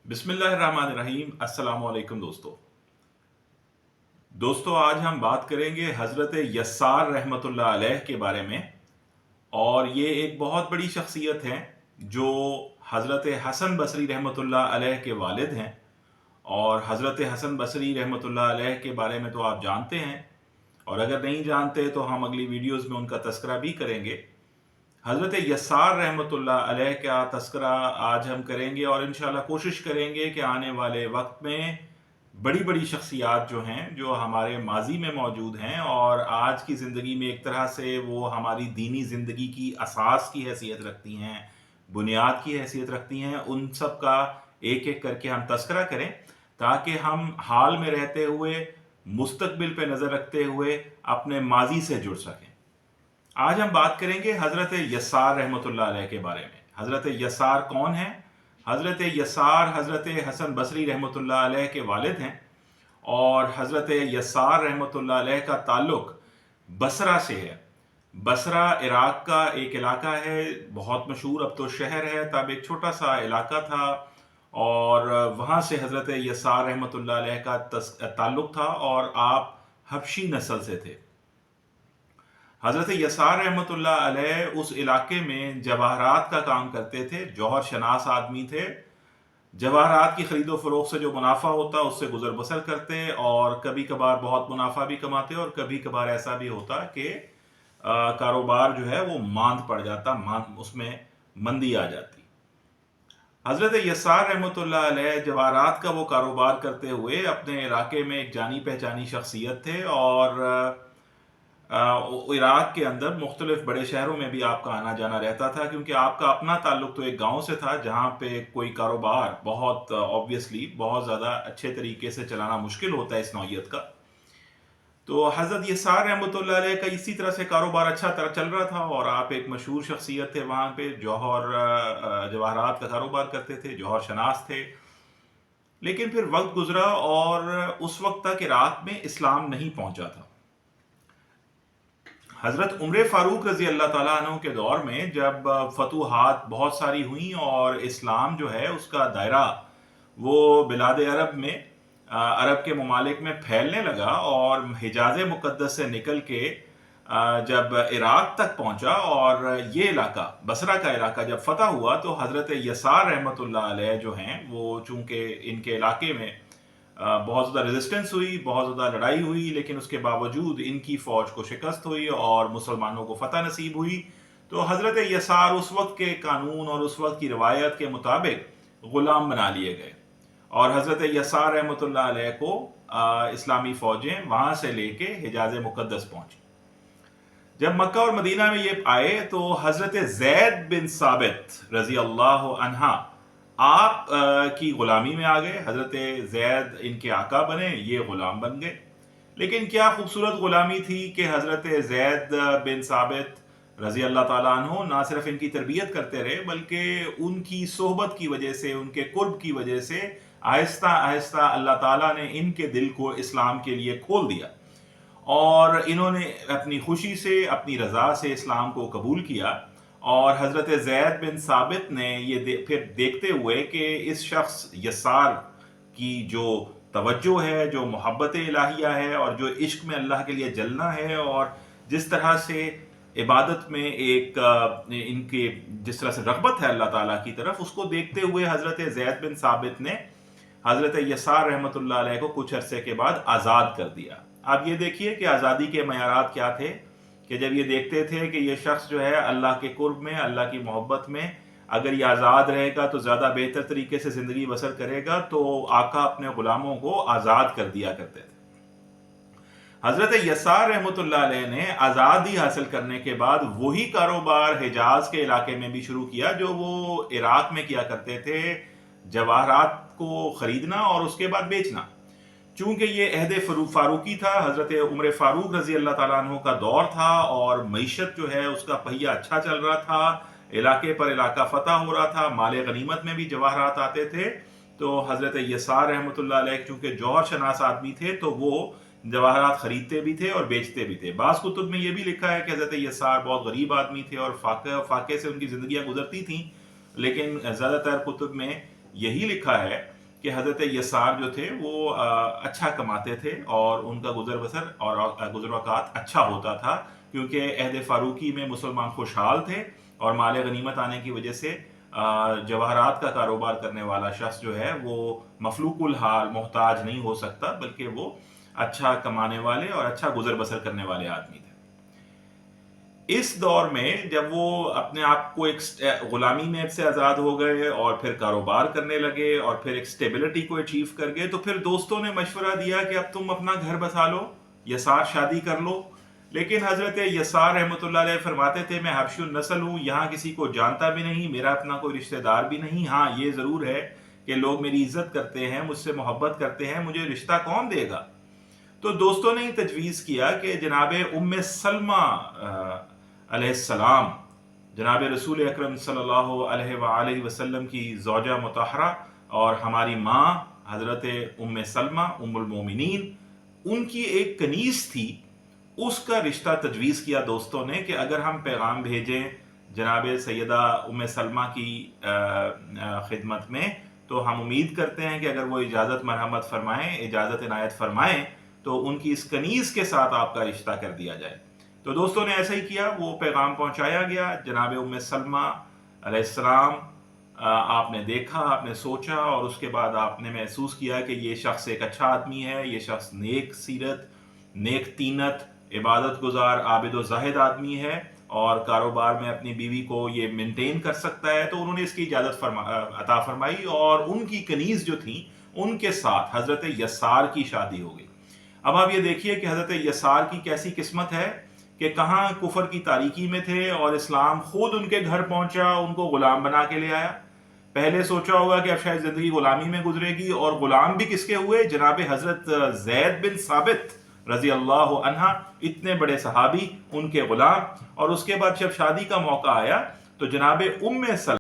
बिस्मिल्लाहिर्रहमानिर्रहीम। अस्सलाम वालेकुम दोस्तों आज हम बात करेंगे हज़रत यस्सार रहमतुल्लाह अलैह के बारे में। और ये एक बहुत बड़ी शख्सियत हैं जो हज़रत हसन बसरी रहमतुल्लाह अलैह के वालिद हैं। और हज़रत हसन बसरी रहमतुल्लाह अलैह के बारे में तो आप जानते हैं, और अगर नहीं जानते तो हम अगली वीडियोस में उनका तस्करा भी करेंगे। हज़रत यस्सार रहमतुल्लाह अलैह का तस्करा आज हम करेंगे और इंशाल्लाह कोशिश करेंगे कि आने वाले वक्त में बड़ी बड़ी शख्सियात जो हैं, जो हमारे माजी में मौजूद हैं और आज की ज़िंदगी में एक तरह से वो हमारी दीनी ज़िंदगी की असास की हैसियत रखती हैं, बुनियाद की हैसियत रखती हैं, उन सब का एक एक करके हम तस्करा करें ताकि हम हाल में रहते हुए मुस्तकबिल पे नज़र रखते हुए अपने माजी से जुड़ सकें। आज हम बात करेंगे हज़रत यस्सार रहमतुल्लाह अलैह के बारे में। हज़रत यस्सार कौन है? हज़रत यस्सार हज़रत हसन बसरी रहमतुल्लाह अलैह के वालिद हैं। और हज़रत यस्सार रहमतुल्लाह अलैह का ताल्लुक़ बसरा से है। बसरा इराक़ का एक इलाका है, बहुत मशहूर अब तो शहर है, तब एक छोटा सा इलाका था और वहाँ से हज़रत यस्सार रहमतुल्लाह अलैह का ताल्लुक़ था और आप हबशी नस्ल से थे। हज़रत यस्सार रहमतुल्लाह अलैह उस इलाके में जवाहरात का काम करते थे, जौहर शनास आदमी थे। जवाहरात की ख़रीदो फ़रोख्त से जो मुनाफा होता उससे गुज़र बसर करते और कभी कभार बहुत मुनाफा भी कमाते और कभी कभार ऐसा भी होता कि कारोबार जो है वो मांद पड़ जाता, उसमें मंदी आ जाती। हज़रत यस्सार रहमतुल्लाह अलैह जवाहरात का वो कारोबार करते हुए अपने इलाके में एक जानी पहचानी शख्सियत थे और इराक़ के अंदर मुख्तलिफ बड़े शहरों में भी आपका आना जाना रहता था, क्योंकि आपका अपना ताल्लुक़ तो एक गांव से था जहां पे कोई कारोबार बहुत ऑब्वियसली बहुत ज़्यादा अच्छे तरीके से चलाना मुश्किल होता है इस नौइयत का। तो हज़रत यस्सार रहमतुल्लाह अलैह का इसी तरह से कारोबार अच्छा तरह चल रहा था और आप एक मशहूर शख्सियत थे वहाँ पे, जवाहरात का कारोबार करते थे, जौहर शनास थे। लेकिन फिर वक्त गुजरा और उस वक्त तक इराक़ में इस्लाम नहीं पहुँचा था। हज़रत उमर फ़ारूक रज़ी अल्लाह ताला अन्हु के दौर में जब फतूहात बहुत सारी हुई और इस्लाम जो है उसका दायरा वो बिलाद अरब में अरब के ममालिक में फैलने लगा और हिजाज़ मुक़द्दस से निकल के जब इराक़ तक पहुंचा और ये इलाका बसरा का इलाका जब फ़तह हुआ तो हज़रत यस्सार रहमतुल्लाह अलैह जो हैं वो चूँकि इनके इलाके में बहुत ज़्यादा रेजिस्टेंस हुई, बहुत ज़्यादा लड़ाई हुई, लेकिन उसके बावजूद इनकी फ़ौज को शिकस्त हुई और मुसलमानों को फ़तह नसीब हुई। तो हज़रत यस्सार उस वक्त के कानून और उस वक्त की रवायत के मुताबिक ग़ुलाम बना लिए गए और हज़रत यस्सार रहमतुल्लाह अलैह को इस्लामी फ़ौजें वहाँ से लेके हिजाज़ मुक़द्दस पहुँची। जब मक्का और मदीना में ये आए तो हज़रत ज़ैद बिन साबित रज़ी अल्लाह अन्हा आप की ग़ुलामी में आ गए। हज़रत ज़ैद इनके आका बने, ये ग़ुलाम बन गए। लेकिन क्या खूबसूरत ग़ुलामी थी कि हज़रत ज़ैद बिन साबित रज़ी अल्लाह ताला अन्हु ना सिर्फ इनकी तरबियत करते रहे बल्कि उनकी सोहबत की वजह से, उनके कुर्ब की वजह से आहिस्ता आहिस्ता अल्लाह ताला ने इनके दिल को इस्लाम के लिए खोल दिया और इन्होंने अपनी खुशी से, अपनी रज़ा से इस्लाम को कबूल किया। और हज़रत ज़ैद बिन साबित ने ये फिर देखते हुए कि इस शख्स यस्सार की जो तवज्जो है, जो मोहब्बत इलाहिया है और जो इश्क में अल्लाह के लिए जलना है और जिस तरह से इबादत में एक इनके जिस तरह से रग़बत है अल्लाह ताला की तरफ, उसको देखते हुए हज़रत ज़ैद बिन साबित ने हज़रत यस्सार रहमतुल्लाह अलैह को कुछ अरसे के बाद आज़ाद कर दिया। आप ये देखिए कि आज़ादी के मयारात क्या थे कि जब ये देखते थे कि ये शख्स जो है अल्लाह के कुर्ब में, अल्लाह की मोहब्बत में अगर ये आज़ाद रहेगा तो ज़्यादा बेहतर तरीके से ज़िंदगी बसर करेगा, तो आका अपने ग़ुलामों को आज़ाद कर दिया करते थे। हज़रत यस्सार रहमतुल्लाह अलैह ने आज़ादी हासिल करने के बाद वही कारोबार हिजाज़ के इलाके में भी शुरू किया जो वो इराक़ में किया करते थे, जवाहरात को ख़रीदना और उसके बाद बेचना। चूँकि ये अहद फ़ारूकी था, हज़रत उमर फ़ारूक रज़ी अल्लाह ताला अन्हु का दौर था और मईशत जो है उसका पहिया अच्छा चल रहा था, इलाके पर इलाका फ़तह हो रहा था, माल गनीमत में भी जवाहरात आते थे। तो हज़रत यस्सार रहमतुल्लाह अलैह चूँकि जौहर शनास आदमी थे तो वो जवाहरात ख़रीदते भी थे और बेचते भी थे। बाज़ कुतुब में ये भी लिखा है कि हज़रत यस्सार बहुत गरीब आदमी थे और फाके से उनकी ज़िंदगियाँ गुजरती थीं, लेकिन ज़्यादातर कुतुब में यही लिखा है کہ حضرت یسار جو تھے وہ اچھا کماتے تھے اور ان کا گزر بسر اور گزر اوقات اچھا ہوتا تھا، کیونکہ عہد فاروقی میں مسلمان خوشحال تھے اور مال غنیمت آنے کی وجہ سے جواہرات کا کاروبار کرنے والا شخص جو ہے وہ مفلوق الحال محتاج نہیں ہو سکتا، بلکہ وہ اچھا کمانے والے اور اچھا گزر بسر کرنے والے آدمی تھے۔ اس دور میں جب وہ اپنے آپ کو ایک غلامی میں سے آزاد ہو گئے اور پھر کاروبار کرنے لگے اور پھر ایک سٹیبلٹی کو اچیو کر گئے، تو پھر دوستوں نے مشورہ دیا کہ اب تم اپنا گھر بسا لو، یسار شادی کر لو۔ لیکن حضرت یسار رحمۃ اللہ علیہ فرماتے تھے میں حبشی النسل ہوں، یہاں کسی کو جانتا بھی نہیں، میرا اپنا کوئی رشتہ دار بھی نہیں، ہاں یہ ضرور ہے کہ لوگ میری عزت کرتے ہیں، مجھ سے محبت کرتے ہیں، مجھے رشتہ کون دے گا؟ تو دوستوں نے تجویز کیا کہ جناب ام سلمہ علیہ السلام، جناب رسول اکرم صلی اللہ علیہ وآلہ وسلم کی زوجہ مطہرہ اور ہماری ماں حضرت ام سلمہ ام المومنین، ان کی ایک کنیز تھی، اس کا رشتہ تجویز کیا دوستوں نے کہ اگر ہم پیغام بھیجیں جناب سیدہ ام سلمہ کی خدمت میں، تو ہم امید کرتے ہیں کہ اگر وہ اجازت مرحمت فرمائیں، اجازت عنایت فرمائیں، تو ان کی اس کنیز کے ساتھ آپ کا رشتہ کر دیا جائے۔ تو دوستوں نے ایسا ہی کیا، وہ پیغام پہنچایا گیا۔ جناب ام سلمہ علیہ السلام آپ نے دیکھا، آپ نے سوچا، اور اس کے بعد آپ نے محسوس کیا کہ یہ شخص ایک اچھا آدمی ہے، یہ شخص نیک سیرت، نیک تینت، عبادت گزار، عابد و زاہد آدمی ہے اور کاروبار میں اپنی بیوی کو یہ مینٹین کر سکتا ہے۔ تو انہوں نے اس کی اجازت عطا فرمائی اور ان کی کنیز جو تھیں ان کے ساتھ حضرت یسار کی شادی ہو گئی۔ اب آپ یہ دیکھیے کہ حضرت یسار کی کیسی قسمت ہے کہ کہاں کفر کی تاریکی میں تھے اور اسلام خود ان کے گھر پہنچا، ان کو غلام بنا کے لے آیا۔ پہلے سوچا ہوگا کہ اب شاید زندگی غلامی میں گزرے گی، اور غلام بھی کس کے ہوئے؟ جناب حضرت زید بن ثابت رضی اللہ عنہ، اتنے بڑے صحابی، ان کے غلام۔ اور اس کے بعد جب شادی کا موقع آیا تو جناب ام سلمہ